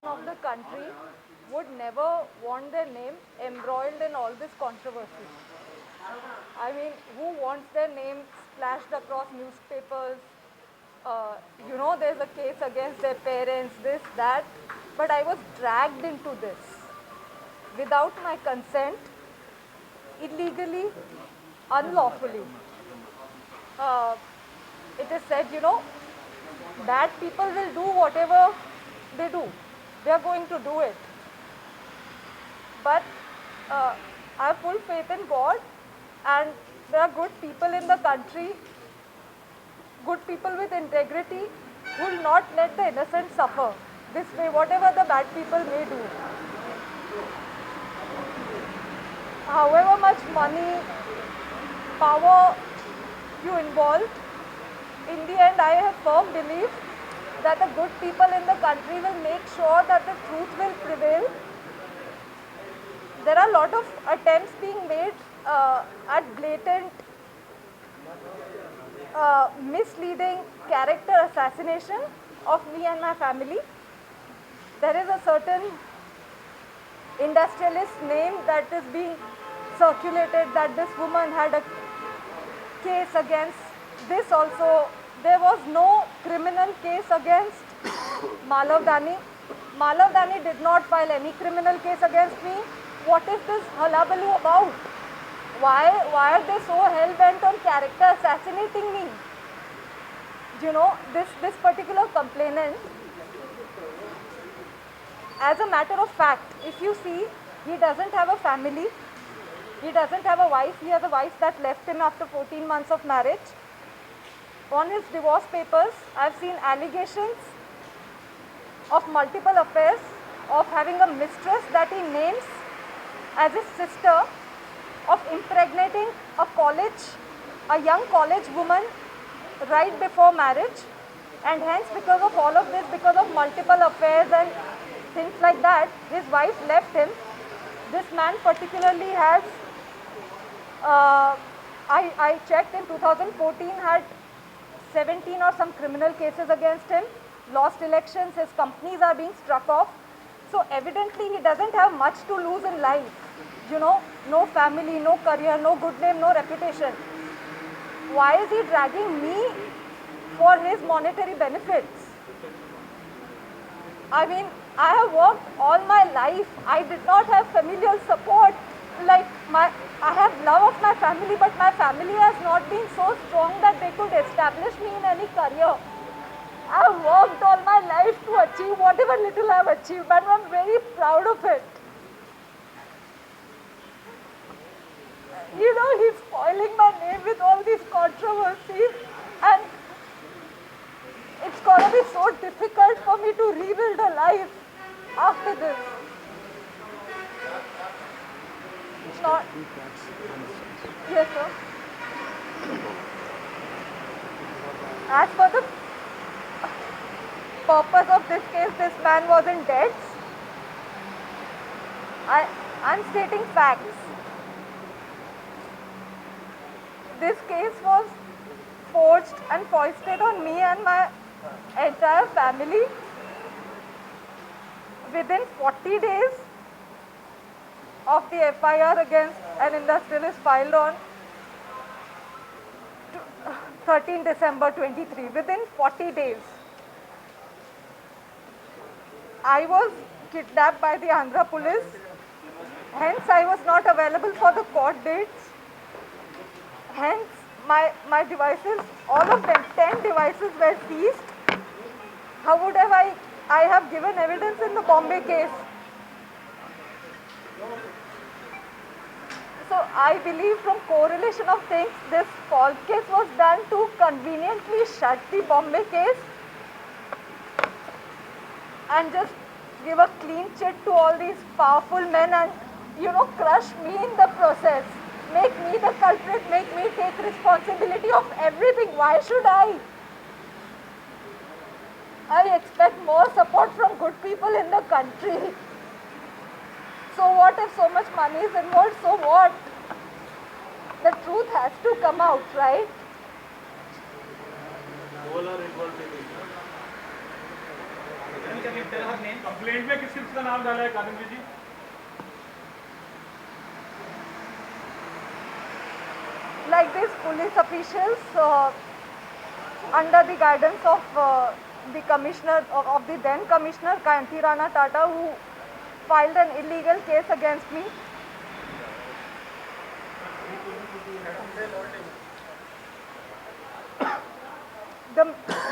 of the country would never want their name embroiled in all this controversy. I mean, who wants their name splashed across newspapers? There's a case against their parents, this, that. But I was dragged into this without my consent, illegally, unlawfully. Uh, it is said, bad people will do whatever they do. They are going to do it. But I have full faith in God, and there are good people in the country, good people with integrity, who will not let the innocent suffer this way, whatever the bad people may do. However much money, power you involve, in the end I have firm belief that the good people in the country will make sure that the truth will prevail. There are a lot of attempts being made at blatant, misleading character assassination of me and my family. There is a certain industrialist name that is being circulated that this woman had a case against this also. There was no criminal case against Malav Dani. Malav Dani did not file any criminal case against me. What is this hullabaloo about? Why are they so hell-bent on character assassinating me? This particular complainant, as a matter of fact, if you see, he doesn't have a family. He doesn't have a wife. He has a wife that left him after 14 months of marriage. On his divorce papers, I've seen allegations of multiple affairs, of having a mistress that he names as his sister, of impregnating a young college woman right before marriage. And hence, because of all of this, because of multiple affairs and things like that, his wife left him. This man particularly has, I checked in 2014, had 17 or some criminal cases against him, lost elections, his companies are being struck off. So evidently he doesn't have much to lose in life. No family, no career, no good name, no reputation. Why is he dragging me for his monetary benefits? I mean, I have worked all my life. I did not have familial support. I have love of my family, but my family has not been so strong that they could establish me in any career. I have worked all my life to achieve whatever little I have achieved, but I'm very proud of it. He's spoiling my name with all these controversies, and it's going to be so difficult for me to rebuild a life after this. Not. Yes, sir. As for the purpose of this case, this man was in debts. I'm stating facts. This case was forged and foisted on me and my entire family. Within 40 days of the FIR against an industrialist filed on 13 December 23, within 40 days, I was kidnapped by the Andhra police. Hence, I was not available for the court dates. Hence, my devices, all of them, 10 devices were seized. How would I have given evidence in the Bombay case? So I believe from correlation of things, this false case was done to conveniently shut the Bombay case and just give a clean chit to all these powerful men and, crush me in the process. Make me the culprit, make me take responsibility of everything. Why should I? I expect more support from good people in the country. So what if so much money is involved? So what? The truth has to come out, right? All are involved in it. Complaint में किस किस का नाम डाला है कानून जी? Like these police officials, under the guidance of the commissioner of the then commissioner Kanti Rana Tata, who filed an illegal case against me.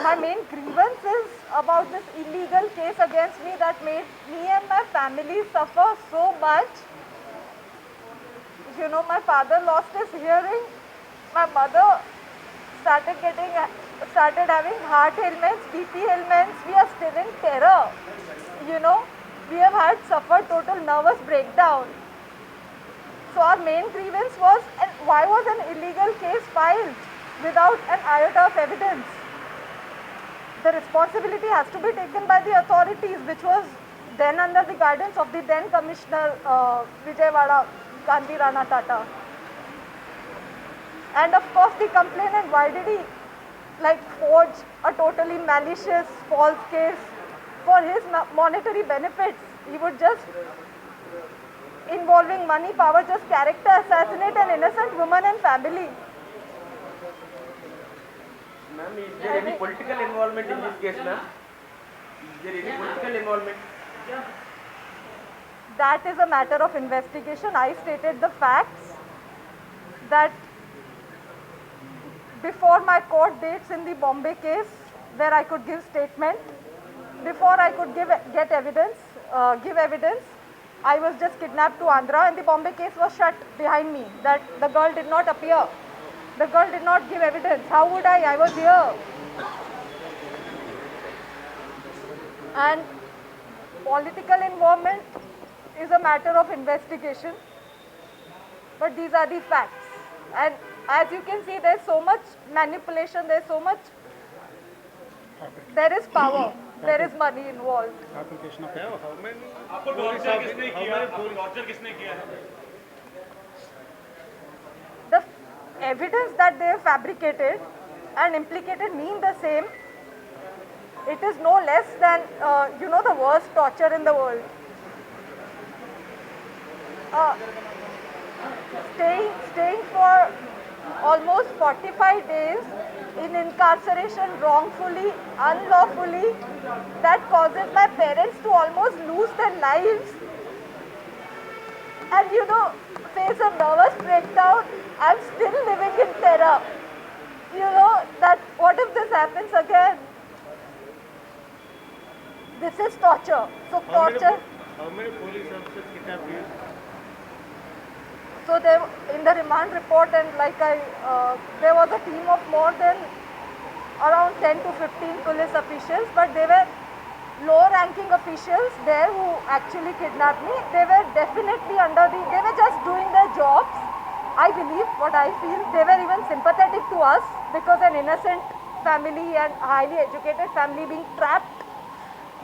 My main grievance is about this illegal case against me that made me and my family suffer so much. You know, my father lost his hearing. My mother started having heart ailments, BP ailments. We are still in terror. You know, we have had suffered total nervous breakdown. So our main grievance was, and why was an illegal case filed without an iota of evidence? The responsibility has to be taken by the authorities, which was then under the guidance of the then Commissioner Vijayawada, Kanti Rana Tata. And of course the complainant, why did he forge a totally malicious false case for his monetary benefits? He would just, involving money, power, just character assassinate an innocent woman and family. Ma'am, is there any political involvement in this case, ma'am? Is there any political involvement? That is a matter of investigation. I stated the facts that before my court dates in the Bombay case, where I could give statement, before I could give evidence, I was just kidnapped to Andhra, and the Bombay case was shut behind me, that the girl did not appear. The girl did not give evidence. How would I? I was here. And political involvement is a matter of investigation. But these are the facts. And as you can see, there's so much manipulation, there is power, there is money involved. Application of how many? आपको torture किसने किया? आपको torture किसने किया? The evidence that they have fabricated and implicated me in the same, it is no less than, the worst torture in the world. Staying for almost 45 days in incarceration wrongfully, unlawfully, that causes my parents to almost lose their lives. And face a nervous breakdown. I'm still living in terror. That what if this happens again? This is torture. So torture. How many police officers kidnapped you? So there, in the remand report, and there was a team of more than around 10 to 15 police officials, but they were low-ranking officials there who actually kidnapped me. They were definitely they were just doing their jobs. I believe, what I feel, they were even sympathetic to us, because an innocent family and highly educated family being trapped,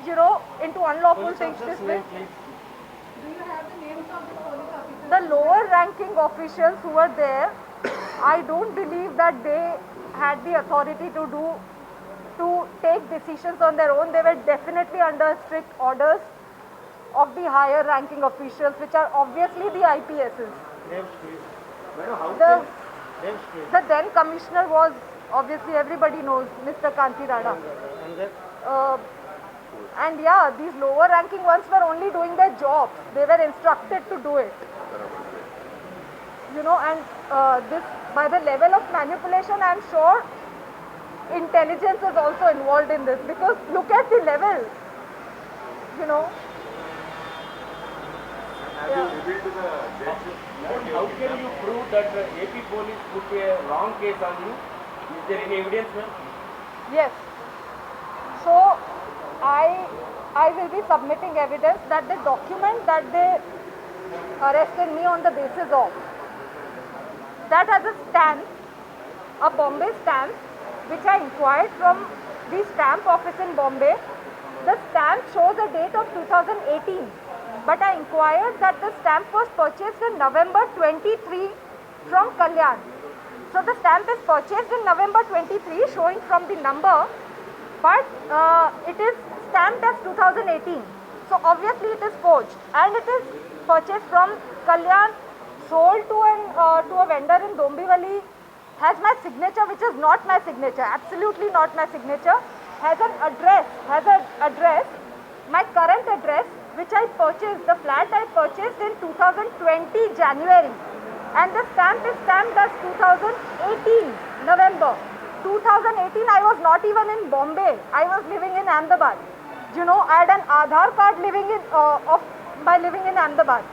into unlawful things this way. Do you have the names of the police officers? The lower ranking officials who were there, I don't believe that they had the authority to take decisions on their own. They were definitely under strict orders of the higher ranking officials, which are obviously the IPSs. The then commissioner was, obviously everybody knows, Mr. Kanti Rana. And yeah, these lower ranking ones were only doing their jobs. They were instructed to do it. And this, by the level of manipulation, I'm sure intelligence is also involved in this, because look at the level. How can you prove that the AP police put a wrong case on you? Is there any evidence, ma'am? Yes. So I will be submitting evidence that the document that they arrested me on the basis of, that has a stamp, a Bombay stamp, which I inquired from the stamp office in Bombay. The stamp shows a date of 2018, but I inquired that the stamp was purchased in November 23 from Kalyan. So the stamp is purchased in November 23, showing from the number, but it is stamped as 2018. So obviously it is forged, and it is purchased from Kalyan, sold to a vendor in Dombivali, has my signature, which is not my signature, absolutely not my signature, has an address, my current address, which I purchased, the flat I purchased in 2020 January, and the stamp is stamped as 2018 November. 2018 I was not even in Bombay, I was living in Ahmedabad. You know, I had an Aadhaar card living in Ahmedabad.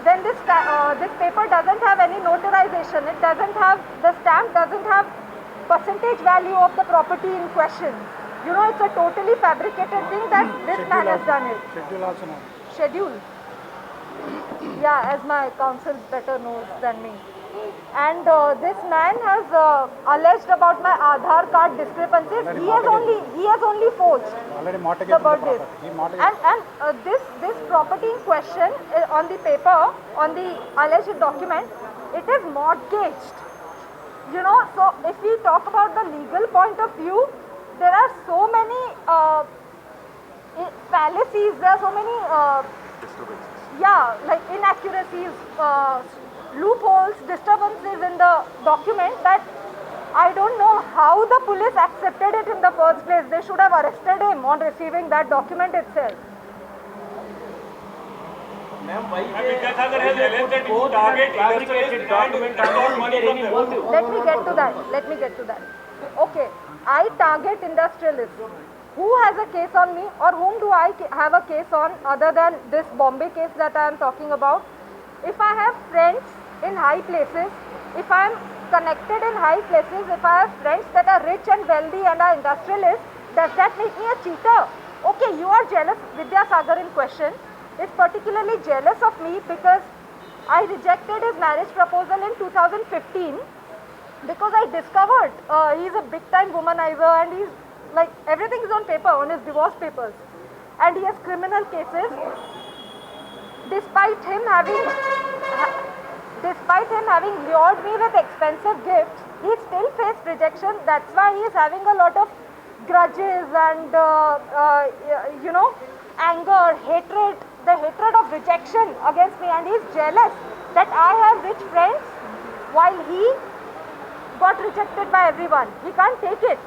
Then this paper doesn't have any notarization. It doesn't have, the stamp doesn't have percentage value of the property in question. You know, it's a totally fabricated thing that this man has done it. Schedule also not. Schedule. Yeah, as my counsel better knows than me. And this man has alleged about my Aadhaar card discrepancies. He has only forged Already mortgaged the the birthdays. property. He mortgaged. And this property in question on the paper, on the alleged document, it is mortgaged. You know, so if we talk about the legal point of view, there are so many fallacies, there are so many like inaccuracies, loopholes, disturbances in the document that I don't know how the police accepted it in the first place. They should have arrested him on receiving that document itself. Ma'am, why Vidyasagar has alleged that you target fabricated document and not money from them? Let me get to that. Okay, I target industrialists. Who has a case on me, or whom do I have a case on other than this Bombay case that I am talking about? If I have friends in high places, if I am connected in high places, if I have friends that are rich and wealthy and are industrialists, does that make me a cheater? Okay, you are jealous. Vidyasagar in question is particularly jealous of me because I rejected his marriage proposal in 2015 because I discovered he's a big time womanizer, and he's like, everything is on paper, on his divorce papers, and he has criminal cases. Despite him having lured me with expensive gifts, he still faced rejection. That's why he is having a lot of grudges and anger, hatred, the hatred of rejection against me, and he is jealous that I have rich friends while he got rejected by everyone. He can't take it.